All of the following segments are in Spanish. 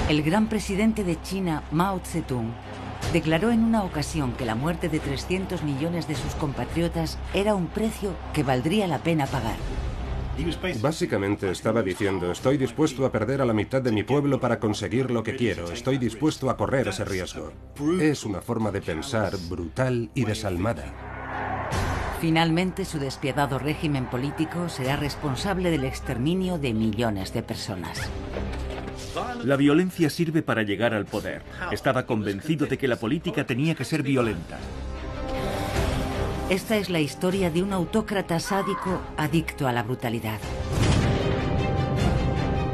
El gran presidente de China, Mao Zedong, declaró en una ocasión que la muerte de 300 millones de sus compatriotas era un precio que valdría la pena pagar. Básicamente estaba diciendo, estoy dispuesto a perder a la mitad de mi pueblo para conseguir lo que quiero, estoy dispuesto a correr ese riesgo. Es una forma de pensar brutal y desalmada. Finalmente, su despiadado régimen político será responsable del exterminio de millones de personas. La violencia sirve para llegar al poder. Estaba convencido de que la política tenía que ser violenta. Esta es la historia de un autócrata sádico adicto a la brutalidad.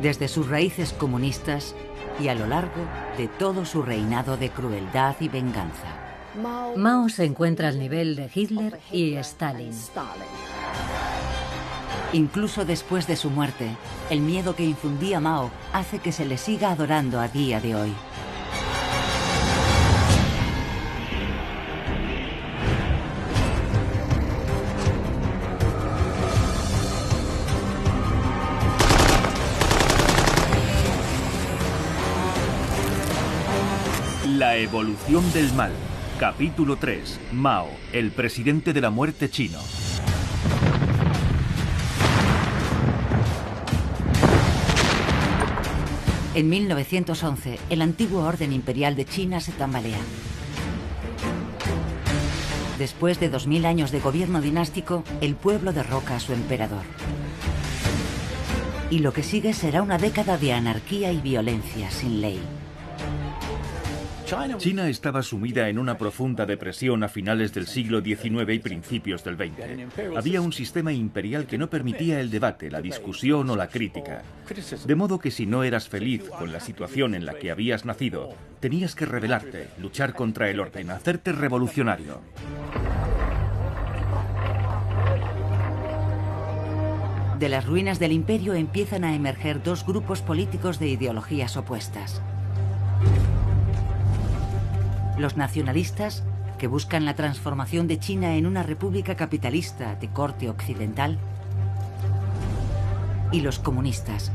Desde sus raíces comunistas y a lo largo de todo su reinado de crueldad y venganza. Mao se encuentra al nivel de Hitler y Stalin. Incluso después de su muerte, el miedo que infundía Mao hace que se le siga adorando a día de hoy. La evolución del mal. Capítulo 3. Mao, el presidente de la muerte chino. En 1911, el antiguo orden imperial de China se tambalea. Después de 2000 años de gobierno dinástico, el pueblo derroca a su emperador. Y lo que sigue será una década de anarquía y violencia sin ley. China estaba sumida en una profunda depresión a finales del siglo XIX y principios del XX. Había un sistema imperial que no permitía el debate, la discusión o la crítica. De modo que si no eras feliz con la situación en la que habías nacido, tenías que rebelarte, luchar contra el orden, hacerte revolucionario. De las ruinas del imperio empiezan a emerger dos grupos políticos de ideologías opuestas. Los nacionalistas, que buscan la transformación de China en una república capitalista de corte occidental. Y los comunistas,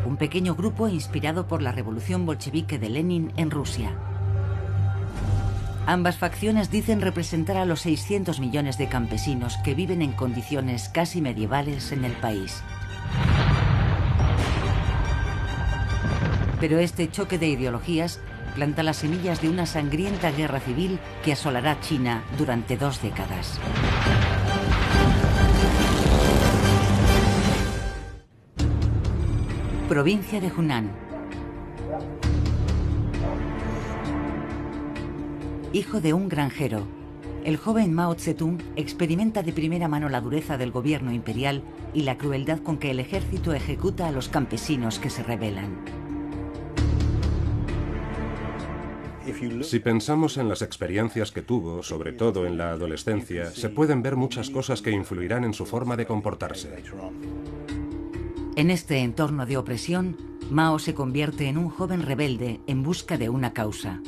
un pequeño grupo inspirado por la revolución bolchevique de Lenin en Rusia. Ambas facciones dicen representar a los 600 millones de campesinos que viven en condiciones casi medievales en el país. Pero este choque de ideologías planta las semillas de una sangrienta guerra civil que asolará China durante 2 décadas. Provincia de Hunan. Hijo de un granjero, el joven Mao Zedong experimenta de primera mano la dureza del gobierno imperial y la crueldad con que el ejército ejecuta a los campesinos que se rebelan. Si pensamos en las experiencias que tuvo, sobre todo en la adolescencia, se pueden ver muchas cosas que influirán en su forma de comportarse. En este entorno de opresión, Mao se convierte en un joven rebelde en busca de una causa.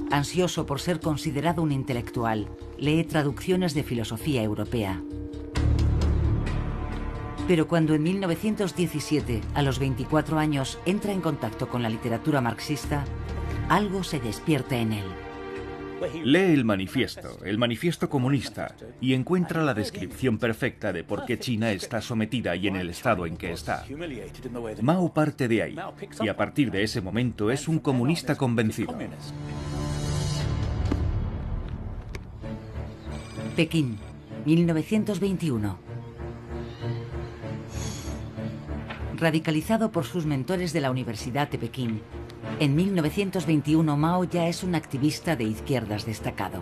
Ansioso por ser considerado un intelectual, lee traducciones de filosofía europea. Pero cuando en 1917, a los 24 años, entra en contacto con la literatura marxista, algo se despierta en él. Lee el manifiesto comunista, y encuentra la descripción perfecta de por qué China está sometida y en el estado en que está. Mao parte de ahí, y a partir de ese momento es un comunista convencido. Pekín, 1921. Radicalizado por sus mentores de la Universidad de Pekín, en 1921 Mao ya es un activista de izquierdas destacado.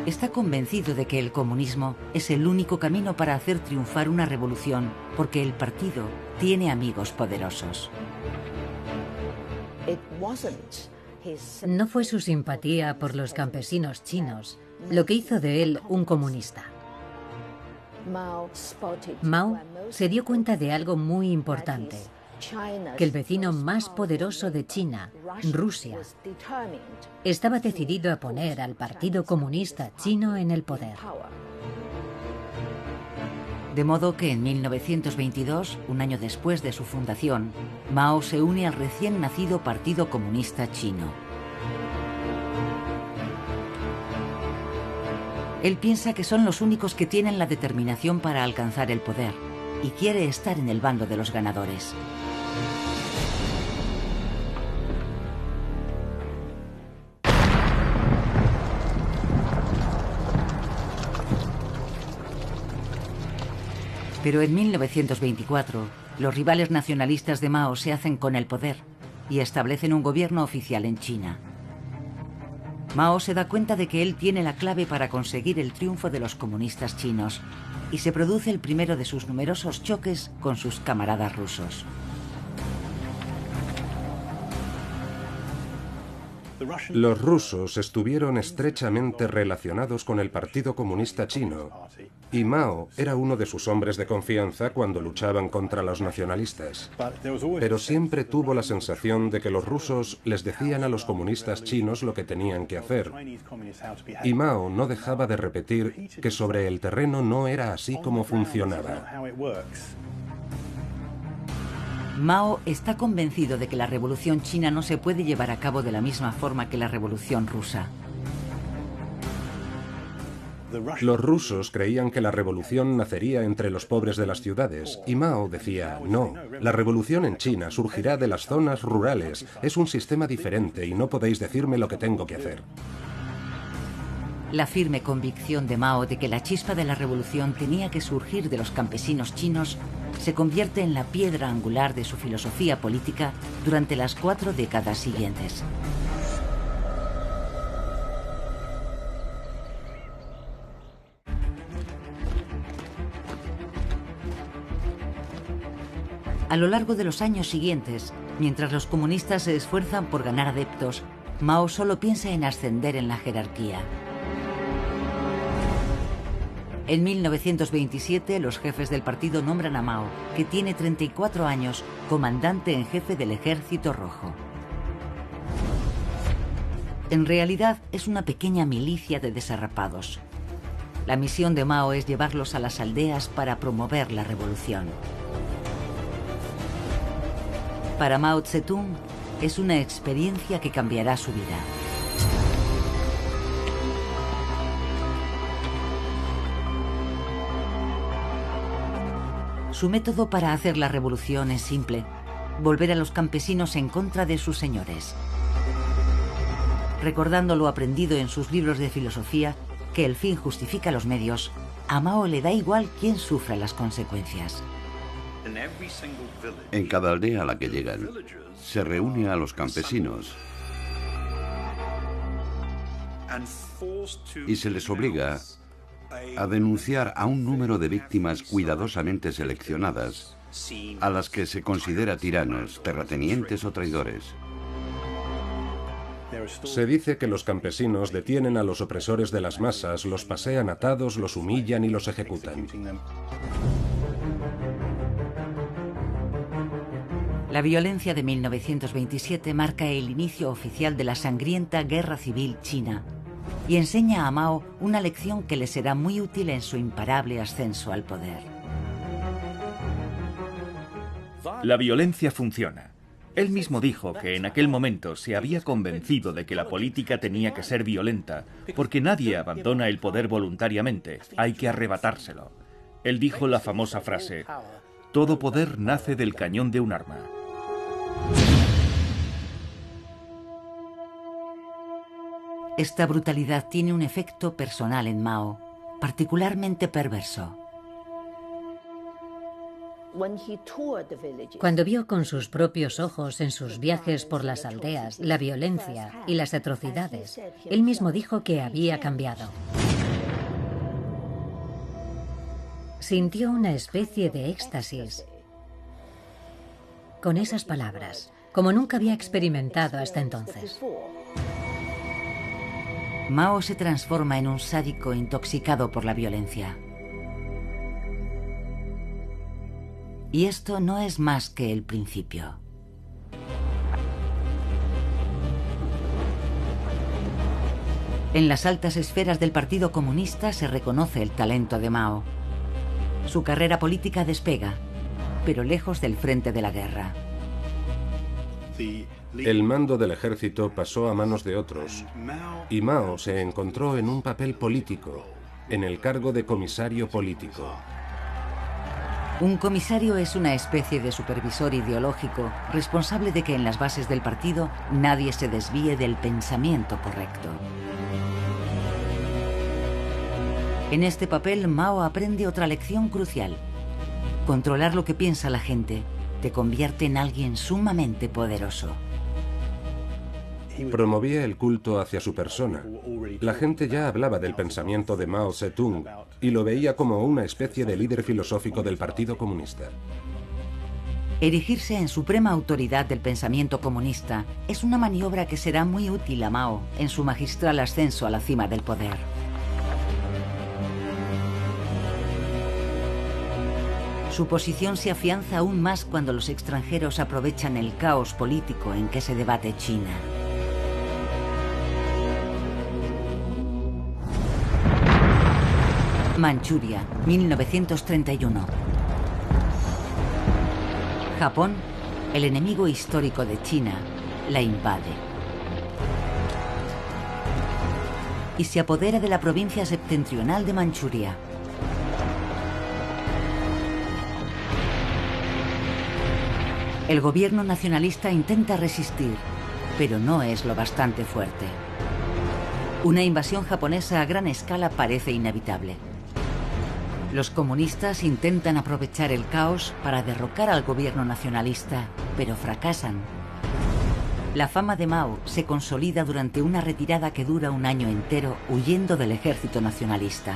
Está convencido de que el comunismo es el único camino para hacer triunfar una revolución, porque el partido tiene amigos poderosos. No fue su simpatía por los campesinos chinos lo que hizo de él un comunista. Mao se dio cuenta de algo muy importante, que el vecino más poderoso de China, Rusia, estaba decidido a poner al Partido Comunista Chino en el poder. De modo que en 1922, un año después de su fundación, Mao se une al recién nacido Partido Comunista Chino. Él piensa que son los únicos que tienen la determinación para alcanzar el poder y quiere estar en el bando de los ganadores. Pero en 1924, los rivales nacionalistas de Mao se hacen con el poder y establecen un gobierno oficial en China. Mao se da cuenta de que él tiene la clave para conseguir el triunfo de los comunistas chinos y se produce el primero de sus numerosos choques con sus camaradas rusos. Los rusos estuvieron estrechamente relacionados con el Partido Comunista Chino y Mao era uno de sus hombres de confianza cuando luchaban contra los nacionalistas. Pero siempre tuvo la sensación de que los rusos les decían a los comunistas chinos lo que tenían que hacer. Y Mao no dejaba de repetir que sobre el terreno no era así como funcionaba. Mao está convencido de que la revolución china no se puede llevar a cabo de la misma forma que la revolución rusa. Los rusos creían que la revolución nacería entre los pobres de las ciudades, y Mao decía, no, la revolución en China surgirá de las zonas rurales, es un sistema diferente y no podéis decirme lo que tengo que hacer. La firme convicción de Mao de que la chispa de la revolución tenía que surgir de los campesinos chinos se convierte en la piedra angular de su filosofía política durante las 4 décadas siguientes. A lo largo de los años siguientes, mientras los comunistas se esfuerzan por ganar adeptos, Mao solo piensa en ascender en la jerarquía. En 1927, los jefes del partido nombran a Mao, que tiene 34 años, comandante en jefe del Ejército Rojo. En realidad, es una pequeña milicia de desarrapados. La misión de Mao es llevarlos a las aldeas para promover la revolución. Para Mao Zedong, es una experiencia que cambiará su vida. Su método para hacer la revolución es simple: volver a los campesinos en contra de sus señores. Recordando lo aprendido en sus libros de filosofía, que el fin justifica los medios, a Mao le da igual quién sufra las consecuencias. En cada aldea a la que llegan, se reúne a los campesinos y se les obliga a denunciar a un número de víctimas cuidadosamente seleccionadas, a las que se considera tiranos, terratenientes o traidores. Se dice que los campesinos detienen a los opresores de las masas, los pasean atados, los humillan y los ejecutan. La violencia de 1927 marca el inicio oficial de la sangrienta Guerra Civil China y enseña a Mao una lección que le será muy útil en su imparable ascenso al poder. La violencia funciona. Él mismo dijo que en aquel momento se había convencido de que la política tenía que ser violenta, porque nadie abandona el poder voluntariamente, hay que arrebatárselo. Él dijo la famosa frase: todo poder nace del cañón de un arma. Esta brutalidad tiene un efecto personal en Mao, particularmente perverso. Cuando vio con sus propios ojos en sus viajes por las aldeas la violencia y las atrocidades, él mismo dijo que había cambiado. Sintió una especie de éxtasis con esas palabras, como nunca había experimentado hasta entonces. Mao se transforma en un sádico intoxicado por la violencia. Y esto no es más que el principio. En las altas esferas del Partido Comunista se reconoce el talento de Mao. Su carrera política despega, pero lejos del frente de la guerra. El mando del ejército pasó a manos de otros, y Mao se encontró en un papel político, en el cargo de comisario político. Un comisario es una especie de supervisor ideológico responsable de que en las bases del partido nadie se desvíe del pensamiento correcto. En este papel, Mao aprende otra lección crucial. Controlar lo que piensa la gente te convierte en alguien sumamente poderoso. Promovía el culto hacia su persona. La gente ya hablaba del pensamiento de Mao Zedong y lo veía como una especie de líder filosófico del Partido Comunista. Erigirse en suprema autoridad del pensamiento comunista es una maniobra que será muy útil a Mao en su magistral ascenso a la cima del poder. Su posición se afianza aún más cuando los extranjeros aprovechan el caos político en que se debate China. Manchuria, 1931. Japón, el enemigo histórico de China, la invade. Y se apodera de la provincia septentrional de Manchuria. El gobierno nacionalista intenta resistir, pero no es lo bastante fuerte. Una invasión japonesa a gran escala parece inevitable. Los comunistas intentan aprovechar el caos para derrocar al gobierno nacionalista, pero fracasan. La fama de Mao se consolida durante una retirada que dura un año entero huyendo del ejército nacionalista.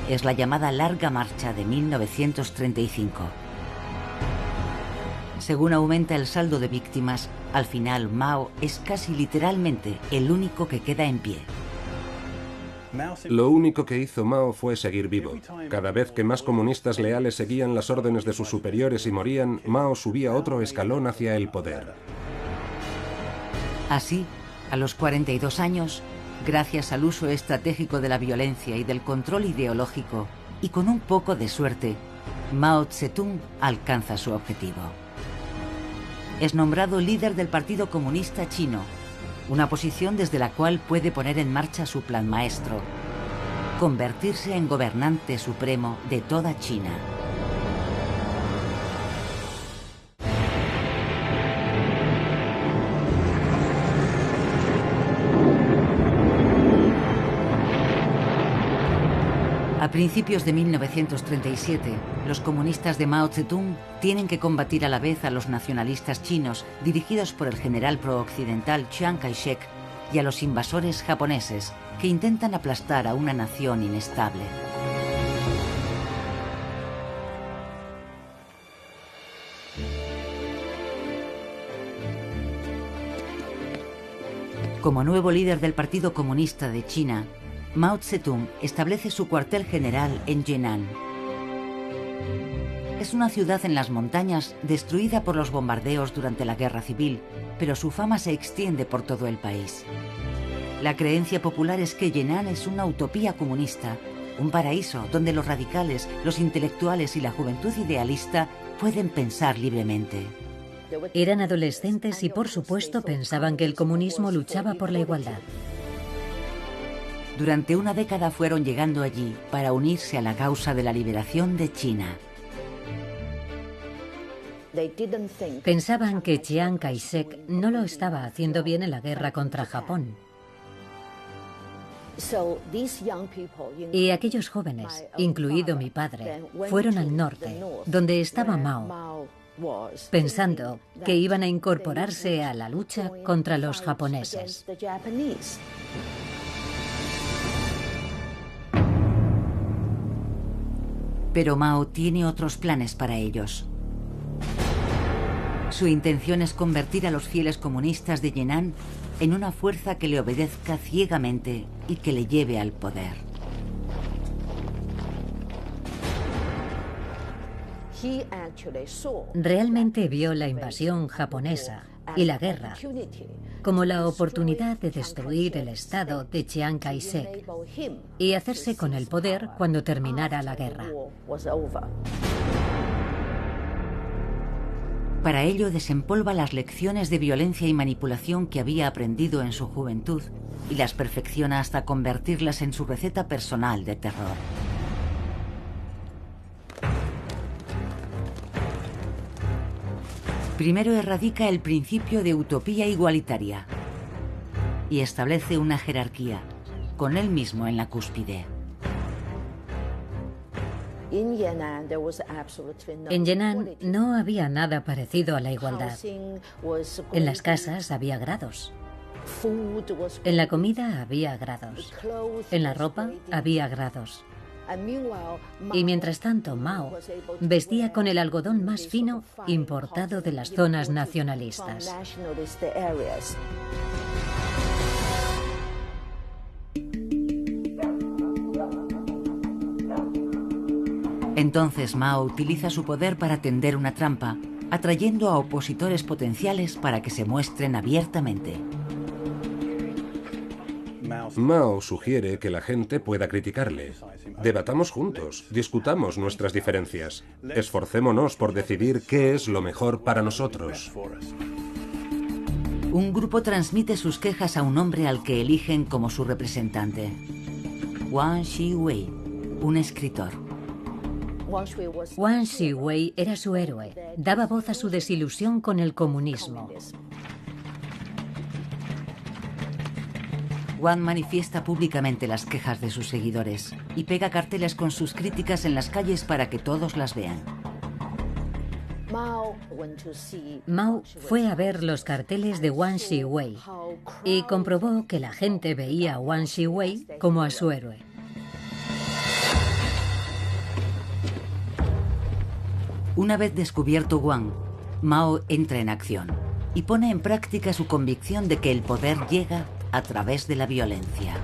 Es la llamada Larga Marcha de 1935. Según aumenta el saldo de víctimas, al final Mao es casi literalmente el único que queda en pie. Lo único que hizo Mao fue seguir vivo. Cada vez que más comunistas leales seguían las órdenes de sus superiores y morían, Mao subía otro escalón hacia el poder. Así, a los 42 años, gracias al uso estratégico de la violencia y del control ideológico, y con un poco de suerte, Mao Zedong alcanza su objetivo. Es nombrado líder del Partido Comunista Chino, una posición desde la cual puede poner en marcha su plan maestro: convertirse en gobernante supremo de toda China. A principios de 1937, los comunistas de Mao Zedong tienen que combatir a la vez a los nacionalistas chinos, dirigidos por el general pro-occidental Chiang Kai-shek, y a los invasores japoneses, que intentan aplastar a una nación inestable. Como nuevo líder del Partido Comunista de China, Mao Zedong establece su cuartel general en Jinan. Es una ciudad en las montañas destruida por los bombardeos durante la Guerra Civil, pero su fama se extiende por todo el país. La creencia popular es que Jinan es una utopía comunista, un paraíso donde los radicales, los intelectuales y la juventud idealista pueden pensar libremente. Eran adolescentes y, por supuesto, pensaban que el comunismo luchaba por la igualdad. Durante una década fueron llegando allí para unirse a la causa de la liberación de China. Pensaban que Chiang Kai-shek no lo estaba haciendo bien en la guerra contra Japón. Y aquellos jóvenes, incluido mi padre, fueron al norte, donde estaba Mao, pensando que iban a incorporarse a la lucha contra los japoneses. Pero Mao tiene otros planes para ellos. Su intención es convertir a los fieles comunistas de Jinan en una fuerza que le obedezca ciegamente y que le lleve al poder. Realmente vio la invasión japonesa y la guerra como la oportunidad de destruir el Estado de Chiang Kai-shek y hacerse con el poder cuando terminara la guerra. Para ello desempolva las lecciones de violencia y manipulación que había aprendido en su juventud y las perfecciona hasta convertirlas en su receta personal de terror. Primero erradica el principio de utopía igualitaria y establece una jerarquía, con él mismo en la cúspide. En Yenan no había nada parecido a la igualdad. En las casas había grados. En la comida había grados. En la ropa había grados. Y mientras tanto, Mao vestía con el algodón más fino importado de las zonas nacionalistas. Entonces Mao utiliza su poder para tender una trampa, atrayendo a opositores potenciales para que se muestren abiertamente. Mao sugiere que la gente pueda criticarle. Debatamos juntos, discutamos nuestras diferencias. Esforcémonos por decidir qué es lo mejor para nosotros. Un grupo transmite sus quejas a un hombre al que eligen como su representante. Wang Shiwei, un escritor. Wang Shiwei era su héroe. Daba voz a su desilusión con el comunismo. Wang manifiesta públicamente las quejas de sus seguidores y pega carteles con sus críticas en las calles para que todos las vean. Mao fue a ver los carteles de Wang Shiwei y comprobó que la gente veía a Wang Shiwei como a su héroe. Una vez descubierto Wang, Mao entra en acción y pone en práctica su convicción de que el poder llega a través de la violencia.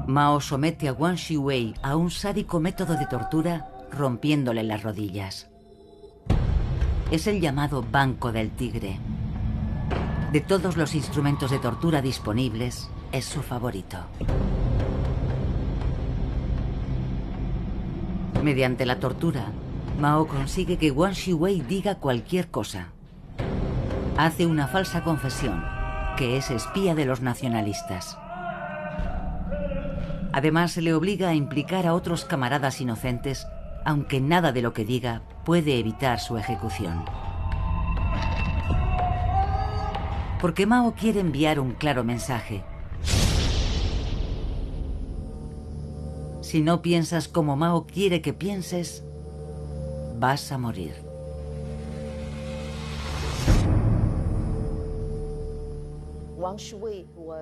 Mao somete a Wang Shiwei a un sádico método de tortura rompiéndole las rodillas. Es el llamado Banco del Tigre. De todos los instrumentos de tortura disponibles, es su favorito. Mediante la tortura, Mao consigue que Wang Shiwei diga cualquier cosa. Hace una falsa confesión, que es espía de los nacionalistas. Además, se le obliga a implicar a otros camaradas inocentes, aunque nada de lo que diga puede evitar su ejecución. Porque Mao quiere enviar un claro mensaje. Si no piensas como Mao quiere que pienses, vas a morir.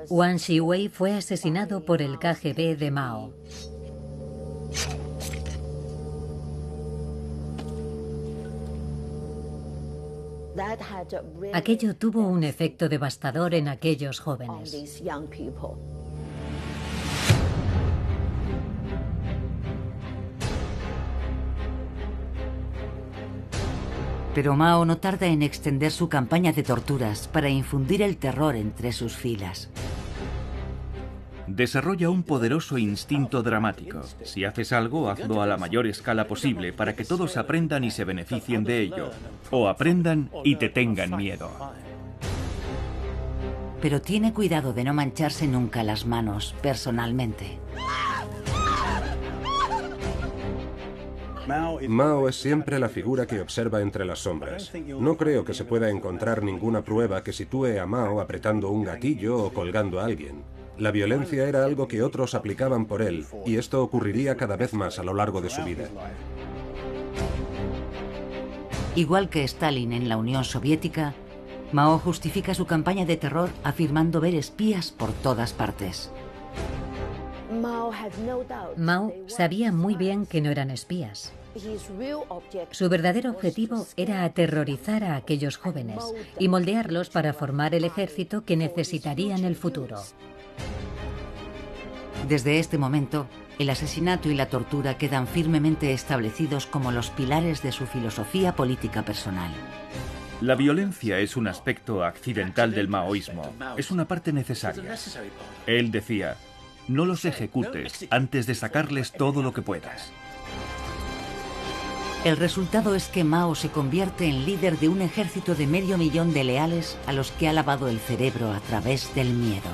Wang Shiwei fue asesinado por el KGB de Mao. Aquello tuvo un efecto devastador en aquellos jóvenes. Pero Mao no tarda en extender su campaña de torturas para infundir el terror entre sus filas. Desarrolla un poderoso instinto dramático. Si haces algo, hazlo a la mayor escala posible para que todos aprendan y se beneficien de ello. O aprendan y te tengan miedo. Pero tiene cuidado de no mancharse nunca las manos personalmente. Mao es siempre la figura que observa entre las sombras. No creo que se pueda encontrar ninguna prueba que sitúe a Mao apretando un gatillo o colgando a alguien. La violencia era algo que otros aplicaban por él, y esto ocurriría cada vez más a lo largo de su vida. Igual que Stalin en la Unión Soviética, Mao justifica su campaña de terror afirmando ver espías por todas partes. Mao sabía muy bien que no eran espías. Su verdadero objetivo era aterrorizar a aquellos jóvenes y moldearlos para formar el ejército que necesitaría en el futuro. Desde este momento, el asesinato y la tortura quedan firmemente establecidos como los pilares de su filosofía política personal. La violencia es un aspecto accidental del maoísmo, es una parte necesaria. Él decía, no los ejecutes antes de sacarles todo lo que puedas. El resultado es que Mao se convierte en líder de un ejército de 500.000 de leales a los que ha lavado el cerebro a través del miedo.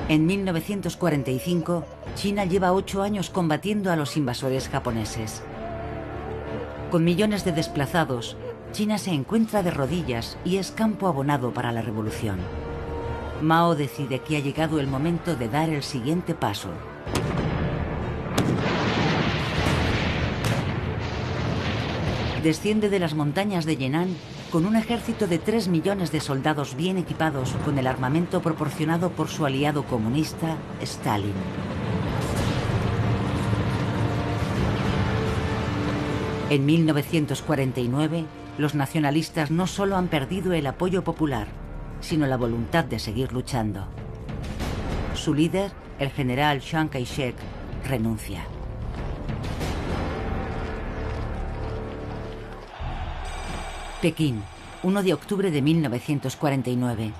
En 1945, China lleva 8 años combatiendo a los invasores japoneses. Con millones de desplazados, China se encuentra de rodillas y es campo abonado para la revolución. Mao decide que ha llegado el momento de dar el siguiente paso. Desciende de las montañas de Yan'an con un ejército de 3 millones de soldados bien equipados con el armamento proporcionado por su aliado comunista, Stalin. En 1949, los nacionalistas no solo han perdido el apoyo popular, sino la voluntad de seguir luchando. Su líder, el general Chiang Kai-shek, renuncia. Pekín, 1 de octubre de 1949.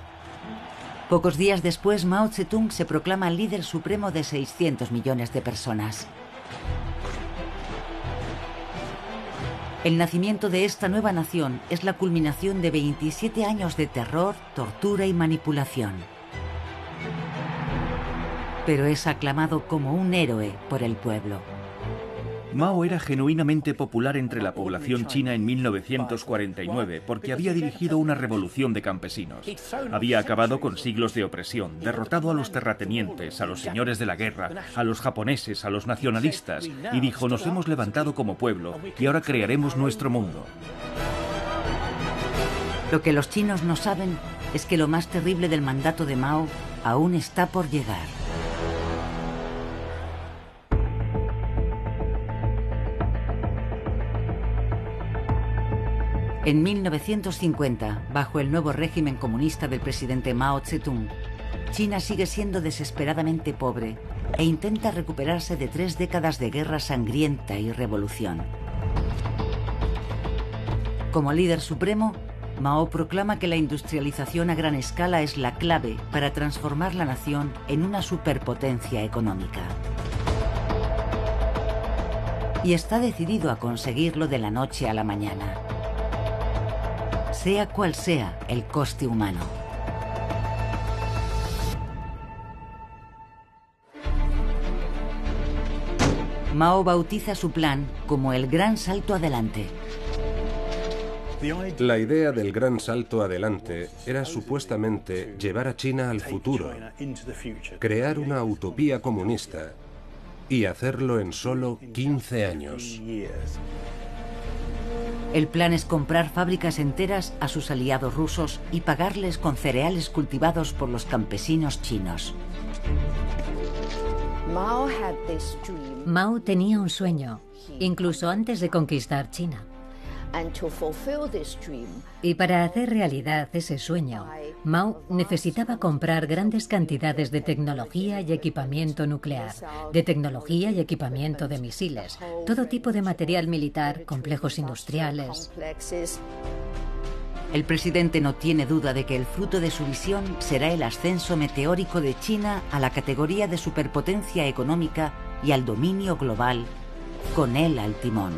Pocos días después, Mao Zedong se proclama líder supremo de 600 millones de personas. El nacimiento de esta nueva nación es la culminación de 27 años de terror, tortura y manipulación. Pero es aclamado como un héroe por el pueblo. Mao era genuinamente popular entre la población china en 1949 porque había dirigido una revolución de campesinos. Había acabado con siglos de opresión, derrotado a los terratenientes, a los señores de la guerra, a los japoneses, a los nacionalistas, y dijo, nos hemos levantado como pueblo y ahora crearemos nuestro mundo. Lo que los chinos no saben es que lo más terrible del mandato de Mao aún está por llegar. En 1950, bajo el nuevo régimen comunista del presidente Mao Zedong, China sigue siendo desesperadamente pobre e intenta recuperarse de 3 décadas de guerra sangrienta y revolución. Como líder supremo, Mao proclama que la industrialización a gran escala es la clave para transformar la nación en una superpotencia económica. Y está decidido a conseguirlo de la noche a la mañana, sea cual sea el coste humano. Mao bautiza su plan como el Gran Salto Adelante. La idea del Gran Salto Adelante era supuestamente llevar a China al futuro, crear una utopía comunista y hacerlo en solo 15 años. El plan es comprar fábricas enteras a sus aliados rusos y pagarles con cereales cultivados por los campesinos chinos. Mao tenía un sueño, incluso antes de conquistar China. Y para hacer realidad ese sueño, Mao necesitaba comprar grandes cantidades de tecnología y equipamiento nuclear, de tecnología y equipamiento de misiles, todo tipo de material militar, complejos industriales. El presidente no tiene duda de que el fruto de su visión será el ascenso meteórico de China a la categoría de superpotencia económica y al dominio global, con él al timón.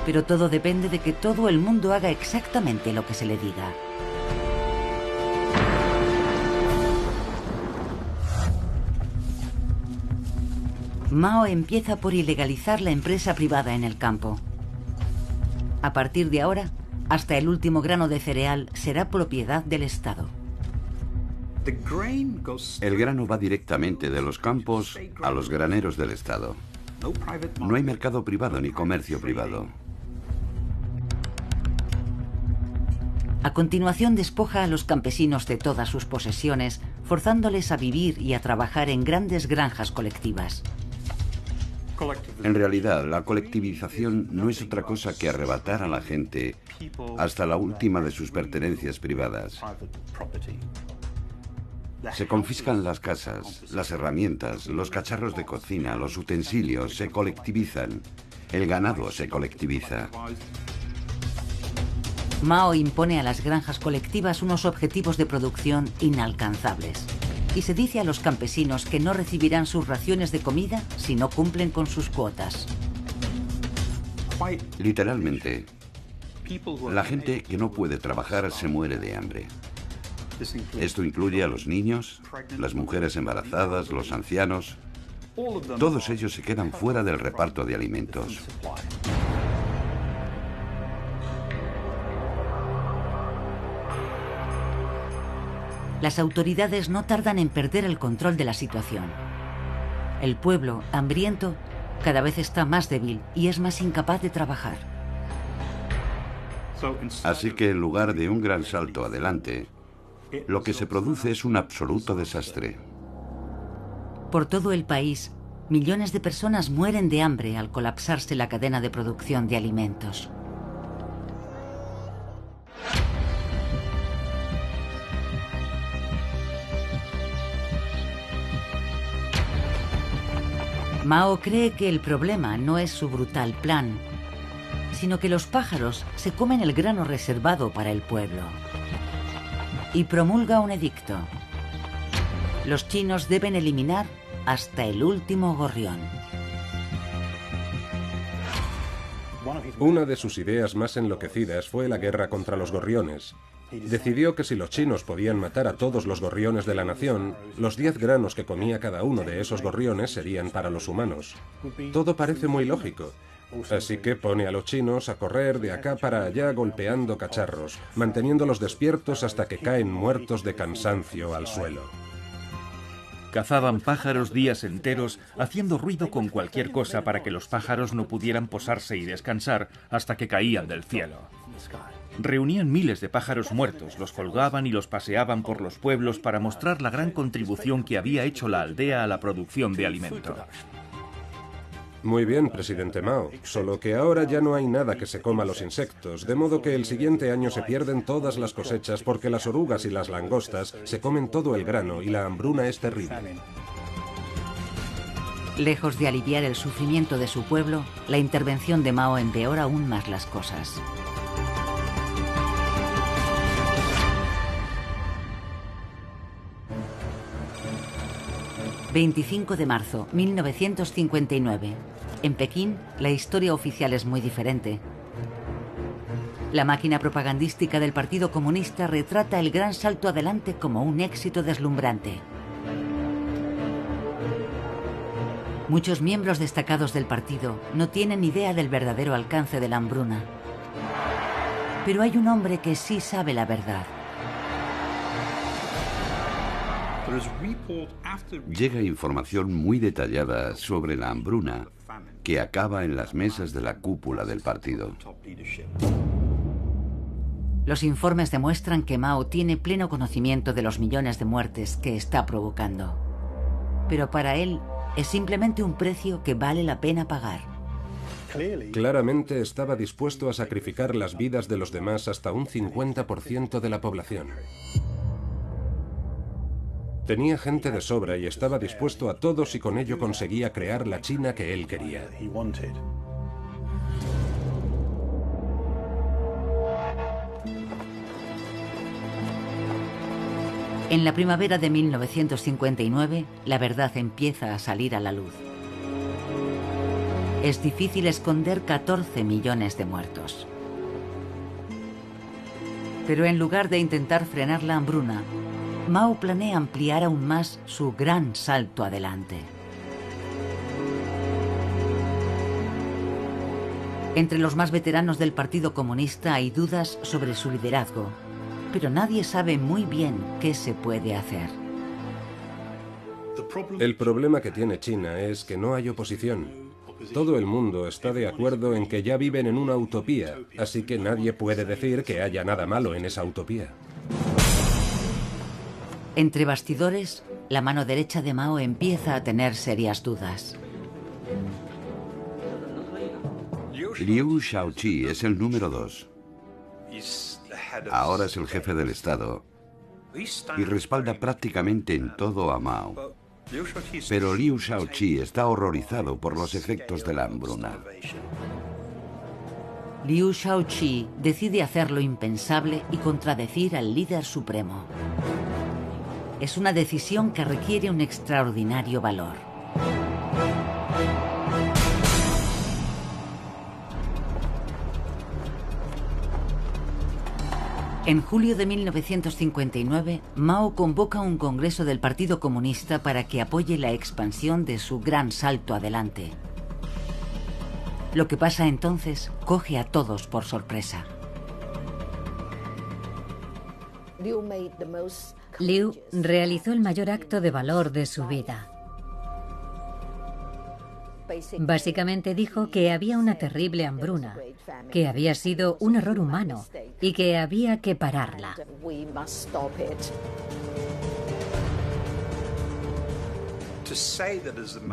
Pero todo depende de que todo el mundo haga exactamente lo que se le diga. Mao empieza por ilegalizar la empresa privada en el campo. A partir de ahora, hasta el último grano de cereal será propiedad del Estado. El grano va directamente de los campos a los graneros del Estado. No hay mercado privado ni comercio privado. A continuación despoja a los campesinos de todas sus posesiones, forzándoles a vivir y a trabajar en grandes granjas colectivas. En realidad, la colectivización no es otra cosa que arrebatar a la gente hasta la última de sus pertenencias privadas. Se confiscan las casas, las herramientas, los cacharros de cocina, los utensilios, se colectivizan. El ganado se colectiviza. Mao impone a las granjas colectivas unos objetivos de producción inalcanzables. Y se dice a los campesinos que no recibirán sus raciones de comida si no cumplen con sus cuotas. Literalmente, la gente que no puede trabajar se muere de hambre. Esto incluye a los niños, las mujeres embarazadas, los ancianos. Todos ellos se quedan fuera del reparto de alimentos. Las autoridades no tardan en perder el control de la situación. El pueblo, hambriento, cada vez está más débil y es más incapaz de trabajar. Así que en lugar de un gran salto adelante, lo que se produce es un absoluto desastre. Por todo el país, millones de personas mueren de hambre al colapsarse la cadena de producción de alimentos. Mao cree que el problema no es su brutal plan, sino que los pájaros se comen el grano reservado para el pueblo. Y promulga un edicto. Los chinos deben eliminar hasta el último gorrión. Una de sus ideas más enloquecidas fue la guerra contra los gorriones. Decidió que si los chinos podían matar a todos los gorriones de la nación, los 10 granos que comía cada uno de esos gorriones serían para los humanos. Todo parece muy lógico. Así que pone a los chinos a correr de acá para allá golpeando cacharros, manteniéndolos despiertos hasta que caen muertos de cansancio al suelo. Cazaban pájaros días enteros, haciendo ruido con cualquier cosa para que los pájaros no pudieran posarse y descansar hasta que caían del cielo. Reunían miles de pájaros muertos, los colgaban y los paseaban por los pueblos para mostrar la gran contribución que había hecho la aldea a la producción de alimento. Muy bien, presidente Mao, solo que ahora ya no hay nada que se coma los insectos, de modo que el siguiente año se pierden todas las cosechas porque las orugas y las langostas se comen todo el grano y la hambruna es terrible. Lejos de aliviar el sufrimiento de su pueblo, la intervención de Mao empeora aún más las cosas. ...25 de marzo, 1959... En Pekín, la historia oficial es muy diferente. La máquina propagandística del Partido Comunista retrata el gran salto adelante como un éxito deslumbrante. Muchos miembros destacados del partido no tienen idea del verdadero alcance de la hambruna. Pero hay un hombre que sí sabe la verdad. Llega información muy detallada sobre la hambruna que acaba en las mesas de la cúpula del partido. Los informes demuestran que Mao tiene pleno conocimiento de los millones de muertes que está provocando. Pero para él es simplemente un precio que vale la pena pagar. Claramente estaba dispuesto a sacrificar las vidas de los demás hasta un 50% de la población. Tenía gente de sobra y estaba dispuesto a todos y con ello conseguía crear la China que él quería. En la primavera de 1959, la verdad empieza a salir a la luz. Es difícil esconder 14 millones de muertos. Pero en lugar de intentar frenar la hambruna, Mao planea ampliar aún más su gran salto adelante. Entre los más veteranos del Partido Comunista hay dudas sobre su liderazgo, pero nadie sabe muy bien qué se puede hacer. El problema que tiene China es que no hay oposición. Todo el mundo está de acuerdo en que ya viven en una utopía, así que nadie puede decir que haya nada malo en esa utopía. Entre bastidores, la mano derecha de Mao empieza a tener serias dudas. Liu Shaoqi es el número 2. Ahora es el jefe del Estado y respalda prácticamente en todo a Mao. Pero Liu Shaoqi está horrorizado por los efectos de la hambruna. Liu Shaoqi decide hacer lo impensable y contradecir al líder supremo. Es una decisión que requiere un extraordinario valor. En julio de 1959, Mao convoca un congreso del Partido Comunista para que apoye la expansión de su gran salto adelante. Lo que pasa entonces coge a todos por sorpresa. Liu realizó el mayor acto de valor de su vida. Básicamente dijo que había una terrible hambruna, que había sido un error humano y que había que pararla.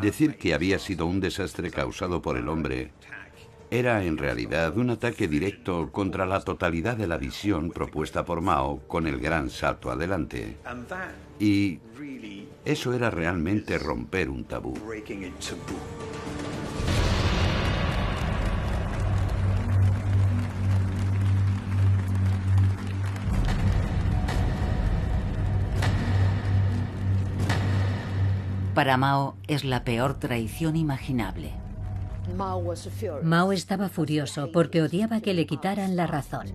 Decir que había sido un desastre causado por el hombre era en realidad un ataque directo contra la totalidad de la visión propuesta por Mao con el gran salto adelante. Y eso era realmente romper un tabú. Para Mao es la peor traición imaginable. Mao estaba furioso porque odiaba que le quitaran la razón.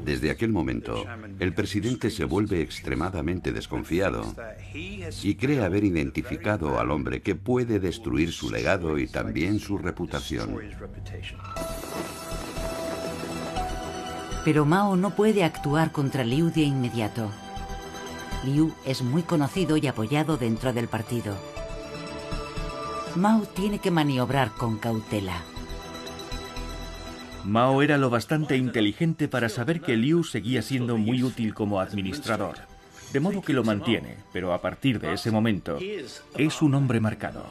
Desde aquel momento, el presidente se vuelve extremadamente desconfiado y cree haber identificado al hombre que puede destruir su legado y también su reputación. Pero Mao no puede actuar contra Liu de inmediato. Liu es muy conocido y apoyado dentro del partido. Mao tiene que maniobrar con cautela. Mao era lo bastante inteligente para saber que Liu seguía siendo muy útil como administrador, de modo que lo mantiene, pero a partir de ese momento es un hombre marcado.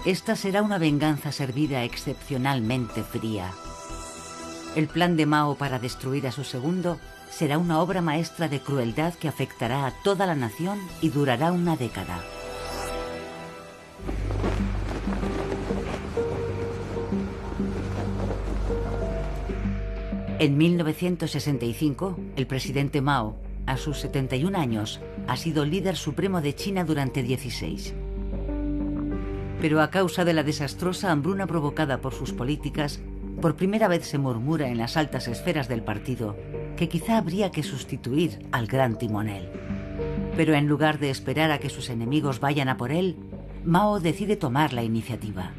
Esta será una venganza servida excepcionalmente fría. El plan de Mao para destruir a su segundo será una obra maestra de crueldad que afectará a toda la nación y durará una década. En 1965, el presidente Mao, a sus 71 años, ha sido líder supremo de China durante 16. Pero a causa de la desastrosa hambruna provocada por sus políticas, por primera vez se murmura en las altas esferas del partido que quizá habría que sustituir al gran timonel. Pero en lugar de esperar a que sus enemigos vayan a por él, Mao decide tomar la iniciativa.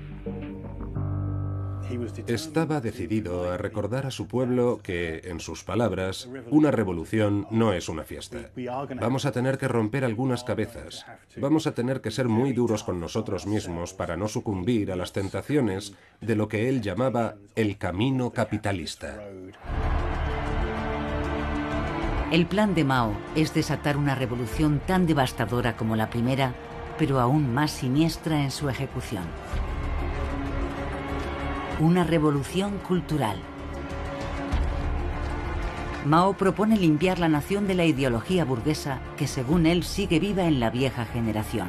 Estaba decidido a recordar a su pueblo que, en sus palabras, una revolución no es una fiesta. Vamos a tener que romper algunas cabezas. Vamos a tener que ser muy duros con nosotros mismos para no sucumbir a las tentaciones de lo que él llamaba el camino capitalista. El plan de Mao es desatar una revolución tan devastadora como la primera, pero aún más siniestra en su ejecución. Una revolución cultural. Mao propone limpiar la nación de la ideología burguesa que, según él, sigue viva en la vieja generación.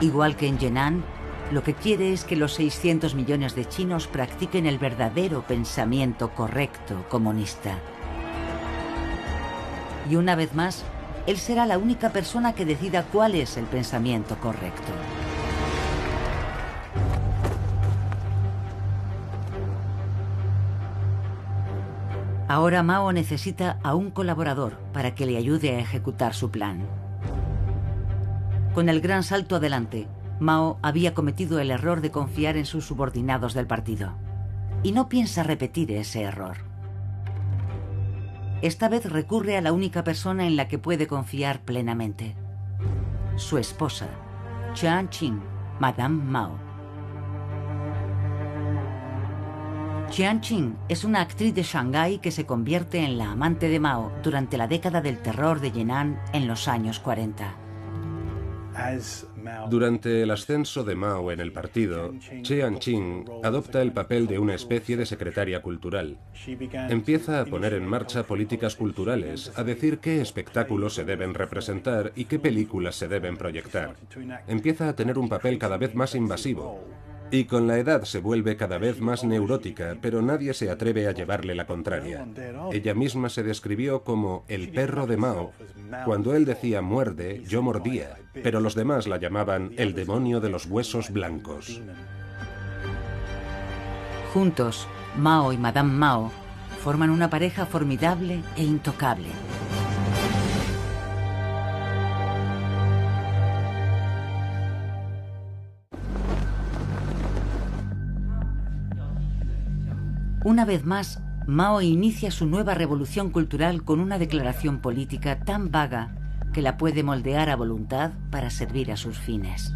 Igual que en Yan'an, lo que quiere es que los 600 millones de chinos practiquen el verdadero pensamiento correcto comunista. Y una vez más, él será la única persona que decida cuál es el pensamiento correcto. Ahora Mao necesita a un colaborador para que le ayude a ejecutar su plan. Con el gran salto adelante, Mao había cometido el error de confiar en sus subordinados del partido. Y no piensa repetir ese error. Esta vez recurre a la única persona en la que puede confiar plenamente: su esposa, Jiang Qing, Madame Mao. Jiang Qing es una actriz de Shanghái que se convierte en la amante de Mao durante la década del terror de Yan'an en los años 40. Durante el ascenso de Mao en el partido, Chiang Ching adopta el papel de una especie de secretaria cultural. Empieza a poner en marcha políticas culturales, a decir qué espectáculos se deben representar y qué películas se deben proyectar. Empieza a tener un papel cada vez más invasivo. Y con la edad se vuelve cada vez más neurótica, pero nadie se atreve a llevarle la contraria. Ella misma se describió como el perro de Mao. Cuando él decía muerde, yo mordía, pero los demás la llamaban el demonio de los huesos blancos. Juntos, Mao y Madame Mao forman una pareja formidable e intocable. Una vez más, Mao inicia su nueva revolución cultural con una declaración política tan vaga que la puede moldear a voluntad para servir a sus fines.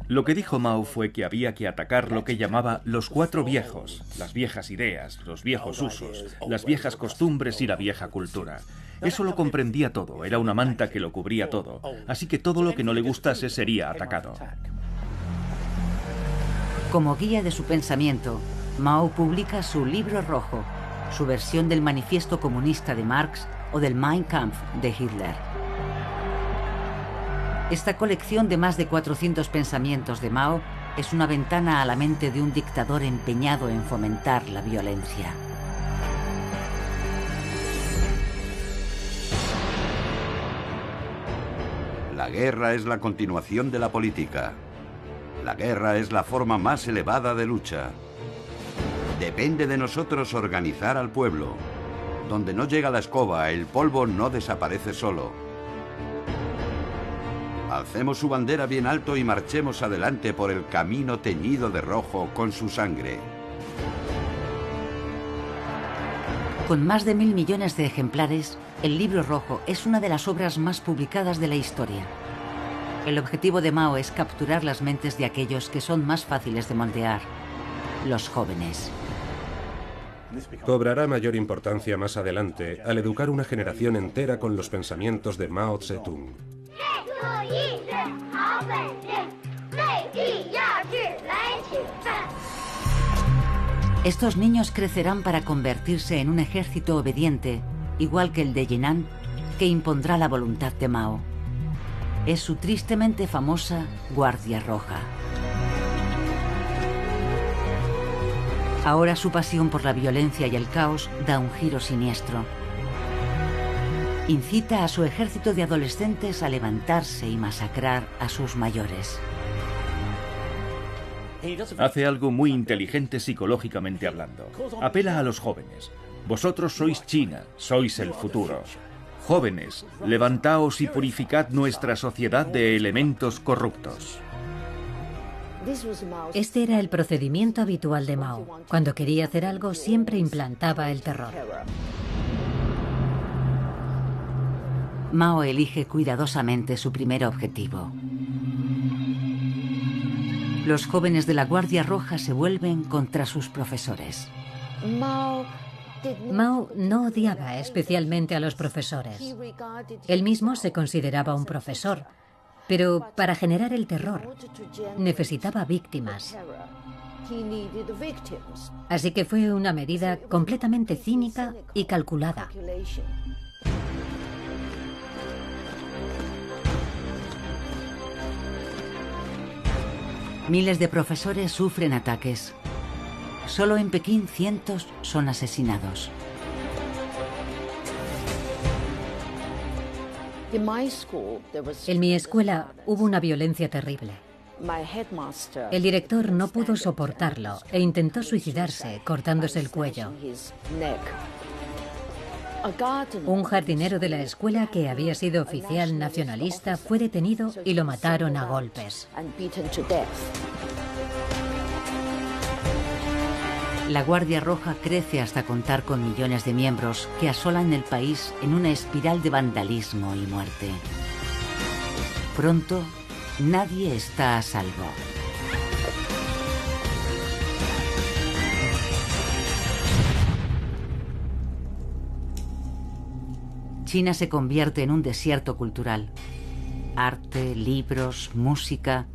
Lo que dijo Mao fue que había que atacar lo que llamaba los 4 viejos, las viejas ideas, los viejos usos, las viejas costumbres y la vieja cultura. Eso lo comprendía todo, era una manta que lo cubría todo, así que todo lo que no le gustase sería atacado. Como guía de su pensamiento, Mao publica su Libro Rojo, su versión del Manifiesto Comunista de Marx o del Mein Kampf de Hitler. Esta colección de más de 400 pensamientos de Mao es una ventana a la mente de un dictador empeñado en fomentar la violencia. La guerra es la continuación de la política. La guerra es la forma más elevada de lucha. Depende de nosotros organizar al pueblo. Donde no llega la escoba, el polvo no desaparece solo. Alcemos su bandera bien alto y marchemos adelante por el camino teñido de rojo con su sangre. Con más de 1.000 millones de ejemplares, el Libro Rojo es una de las obras más publicadas de la historia. El objetivo de Mao es capturar las mentes de aquellos que son más fáciles de moldear, los jóvenes. Cobrará mayor importancia más adelante al educar una generación entera con los pensamientos de Mao Zedong. Estos niños crecerán para convertirse en un ejército obediente, igual que el de Jinan, que impondrá la voluntad de Mao. Es su tristemente famosa Guardia Roja. Ahora su pasión por la violencia y el caos da un giro siniestro. Incita a su ejército de adolescentes a levantarse y masacrar a sus mayores. Hace algo muy inteligente psicológicamente hablando. Apela a los jóvenes. Vosotros sois China, sois el futuro. Jóvenes, levantaos y purificad nuestra sociedad de elementos corruptos. Este era el procedimiento habitual de Mao. Cuando quería hacer algo, siempre implantaba el terror. Mao elige cuidadosamente su primer objetivo. Los jóvenes de la Guardia Roja se vuelven contra sus profesores. Mao no odiaba especialmente a los profesores. Él mismo se consideraba un profesor, pero para generar el terror necesitaba víctimas. Así que fue una medida completamente cínica y calculada. Miles de profesores sufren ataques. Solo en Pekín cientos son asesinados. En mi escuela hubo una violencia terrible. El director no pudo soportarlo e intentó suicidarse cortándose el cuello. Un jardinero de la escuela que había sido oficial nacionalista fue detenido y lo mataron a golpes. La Guardia Roja crece hasta contar con millones de miembros que asolan el país en una espiral de vandalismo y muerte. Pronto, nadie está a salvo. China se convierte en un desierto cultural. arte, libros, música.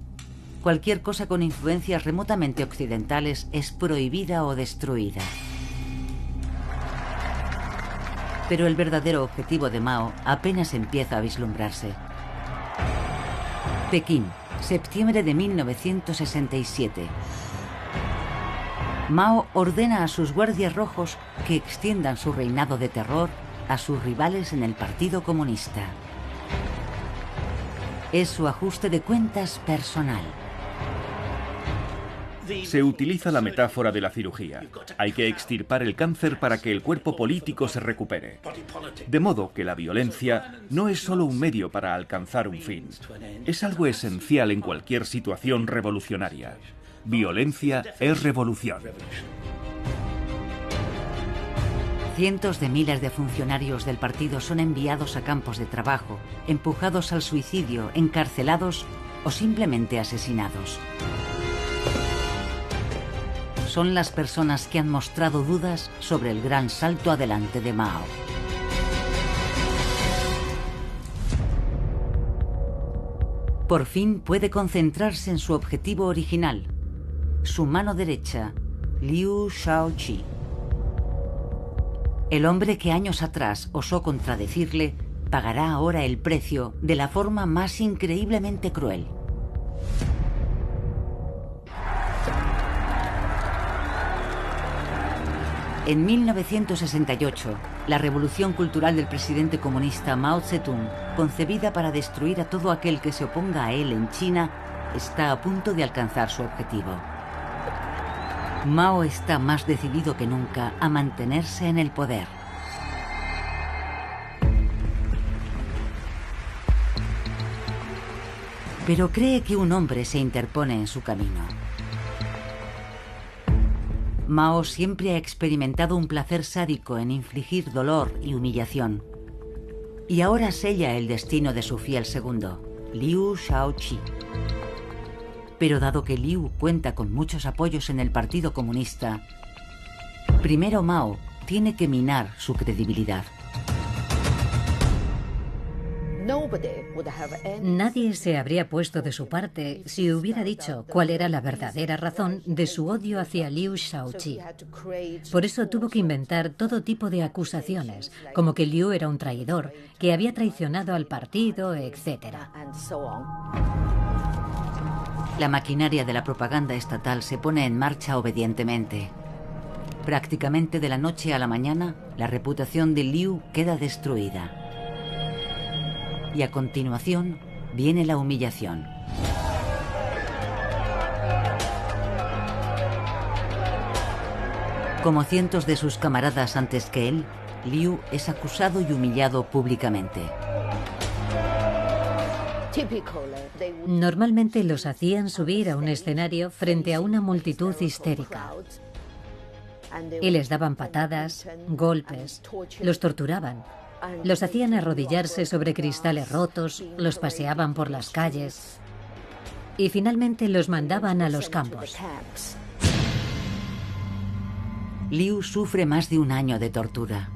Cualquier cosa con influencias remotamente occidentales es prohibida o destruida. Pero el verdadero objetivo de Mao apenas empieza a vislumbrarse. Pekín, septiembre de 1967. Mao ordena a sus guardias rojos que extiendan su reinado de terror a sus rivales en el Partido Comunista. Es su ajuste de cuentas personal. Se utiliza la metáfora de la cirugía. Hay que extirpar el cáncer para que el cuerpo político se recupere. De modo que la violencia no es solo un medio para alcanzar un fin. Es algo esencial en cualquier situación revolucionaria. Violencia es revolución. Cientos de miles de funcionarios del partido son enviados a campos de trabajo, empujados al suicidio, encarcelados o simplemente asesinados. Son las personas que han mostrado dudas sobre el gran salto adelante de Mao. Por fin puede concentrarse en su objetivo original, su mano derecha, Liu Shaoqi. El hombre que años atrás osó contradecirle pagará ahora el precio de la forma más increíblemente cruel. En 1968, la revolución cultural del presidente comunista Mao Zedong, concebida para destruir a todo aquel que se oponga a él en China, está a punto de alcanzar su objetivo. Mao está más decidido que nunca a mantenerse en el poder. Pero cree que un hombre se interpone en su camino. Mao siempre ha experimentado un placer sádico en infligir dolor y humillación. Y ahora sella el destino de su fiel segundo, Liu Shaoqi. Pero dado que Liu cuenta con muchos apoyos en el Partido Comunista, primero Mao tiene que minar su credibilidad. Nadie se habría puesto de su parte si hubiera dicho cuál era la verdadera razón de su odio hacia Liu Shaoqi. Por eso tuvo que inventar todo tipo de acusaciones, como que Liu era un traidor, que había traicionado al partido, etc. La maquinaria de la propaganda estatal se pone en marcha obedientemente. Prácticamente de la noche a la mañana, la reputación de Liu queda destruida. Y a continuación viene la humillación. Como cientos de sus camaradas antes que él, Liu es acusado y humillado públicamente. Normalmente los hacían subir a un escenario frente a una multitud histérica. Y les daban patadas, golpes, los torturaban. Los hacían arrodillarse sobre cristales rotos, los paseaban por las calles y finalmente los mandaban a los campos. Liu sufre más de un año de tortura.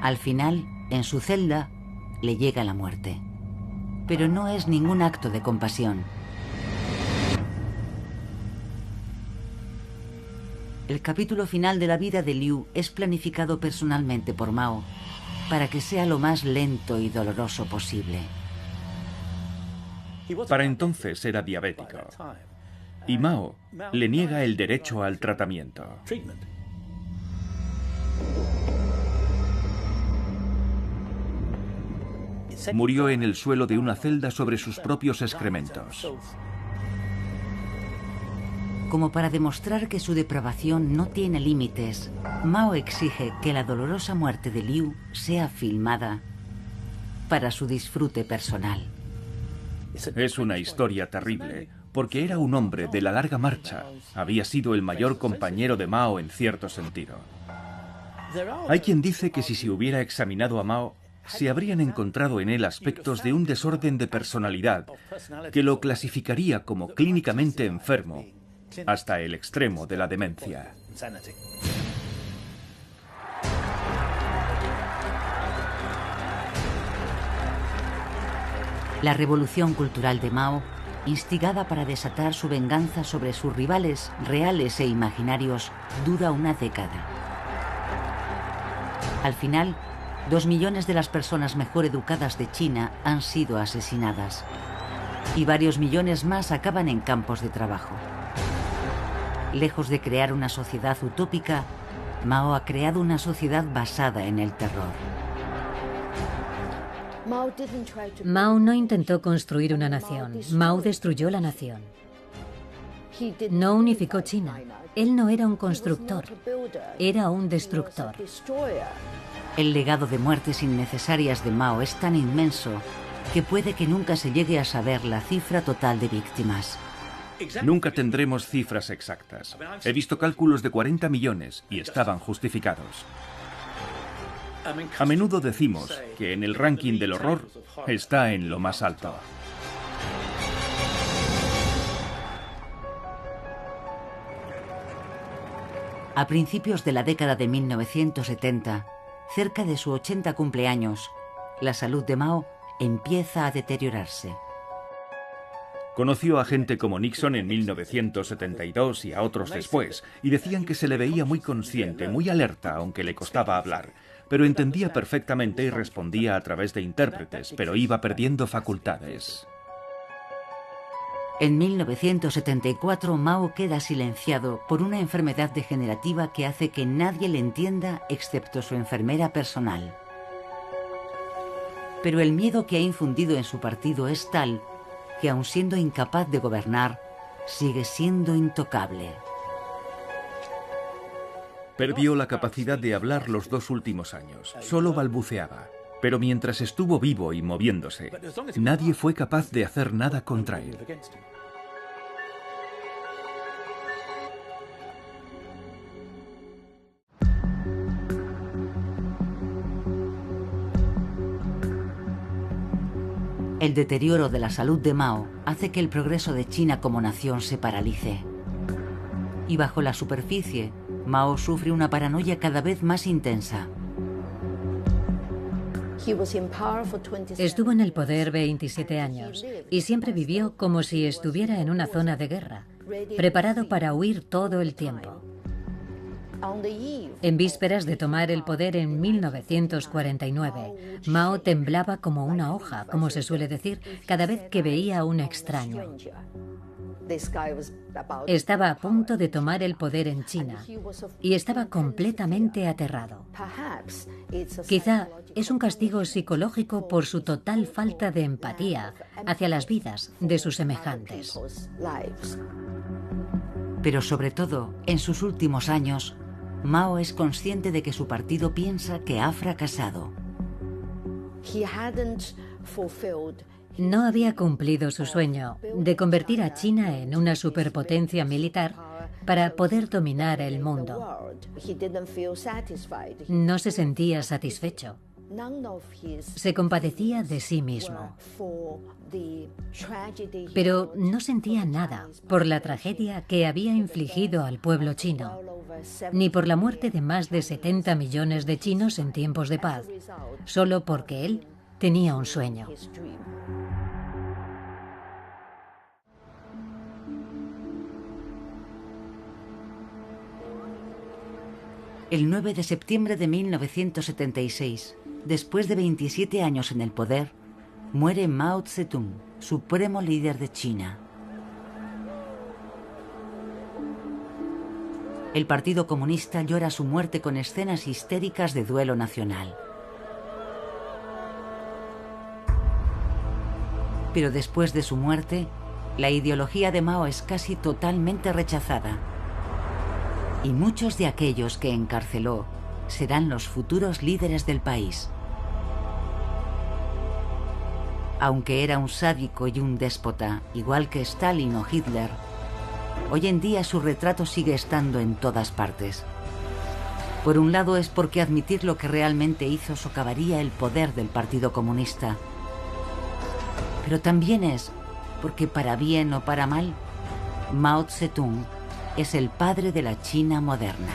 Al final, en su celda, le llega la muerte. Pero no es ningún acto de compasión. El capítulo final de la vida de Liu es planificado personalmente por Mao para que sea lo más lento y doloroso posible. Para entonces era diabético. Y Mao le niega el derecho al tratamiento. Murió en el suelo de una celda sobre sus propios excrementos. Como para demostrar que su depravación no tiene límites, Mao exige que la dolorosa muerte de Liu sea filmada para su disfrute personal. Es una historia terrible, porque era un hombre de la larga marcha. Había sido el mayor compañero de Mao en cierto sentido. Hay quien dice que si se hubiera examinado a Mao, se habrían encontrado en él aspectos de un desorden de personalidad que lo clasificaría como clínicamente enfermo, hasta el extremo de la demencia. La revolución cultural de Mao, instigada para desatar su venganza sobre sus rivales reales e imaginarios, dura una década. Al final, 2 millones de las personas mejor educadas de China han sido asesinadas y varios millones más acaban en campos de trabajo. Lejos de crear una sociedad utópica, Mao ha creado una sociedad basada en el terror. Mao no intentó construir una nación. Mao destruyó la nación. No unificó China. Él no era un constructor, era un destructor. El legado de muertes innecesarias de Mao es tan inmenso que puede que nunca se llegue a saber la cifra total de víctimas. Nunca tendremos cifras exactas. He visto cálculos de 40 millones y estaban justificados. A menudo decimos que en el ranking del horror está en lo más alto. A principios de la década de 1970, cerca de su 80 cumpleaños, la salud de Mao empieza a deteriorarse. Conoció a gente como Nixon en 1972 y a otros después, y decían que se le veía muy consciente, muy alerta, aunque le costaba hablar. Pero entendía perfectamente y respondía a través de intérpretes, pero iba perdiendo facultades. En 1974, Mao queda silenciado por una enfermedad degenerativa que hace que nadie le entienda excepto su enfermera personal. Pero el miedo que ha infundido en su partido es tal que, aun siendo incapaz de gobernar, sigue siendo intocable. Perdió la capacidad de hablar los 2 últimos años. Solo balbuceaba. Pero mientras estuvo vivo y moviéndose, nadie fue capaz de hacer nada contra él. El deterioro de la salud de Mao hace que el progreso de China como nación se paralice. Y bajo la superficie, Mao sufre una paranoia cada vez más intensa. Estuvo en el poder 27 años y siempre vivió como si estuviera en una zona de guerra, preparado para huir todo el tiempo. En vísperas de tomar el poder en 1949, Mao temblaba como una hoja, como se suele decir, cada vez que veía a un extraño. Estaba a punto de tomar el poder en China y estaba completamente aterrado. Quizá es un castigo psicológico por su total falta de empatía hacia las vidas de sus semejantes. Pero sobre todo, en sus últimos años, Mao es consciente de que su partido piensa que ha fracasado. No había cumplido su sueño de convertir a China en una superpotencia militar para poder dominar el mundo. No se sentía satisfecho. Se compadecía de sí mismo. Pero no sentía nada por la tragedia que había infligido al pueblo chino, ni por la muerte de más de 70 millones de chinos en tiempos de paz, solo porque él tenía un sueño. El 9 de septiembre de 1976, después de 27 años en el poder, muere Mao Zedong, supremo líder de China. El Partido Comunista llora su muerte con escenas histéricas de duelo nacional. Pero después de su muerte, la ideología de Mao es casi totalmente rechazada. Y muchos de aquellos que encarceló serán los futuros líderes del país. Aunque era un sádico y un déspota, igual que Stalin o Hitler, hoy en día su retrato sigue estando en todas partes. Por un lado es porque admitir lo que realmente hizo socavaría el poder del Partido Comunista. Pero también es porque, para bien o para mal, Mao Zedong es el padre de la China moderna.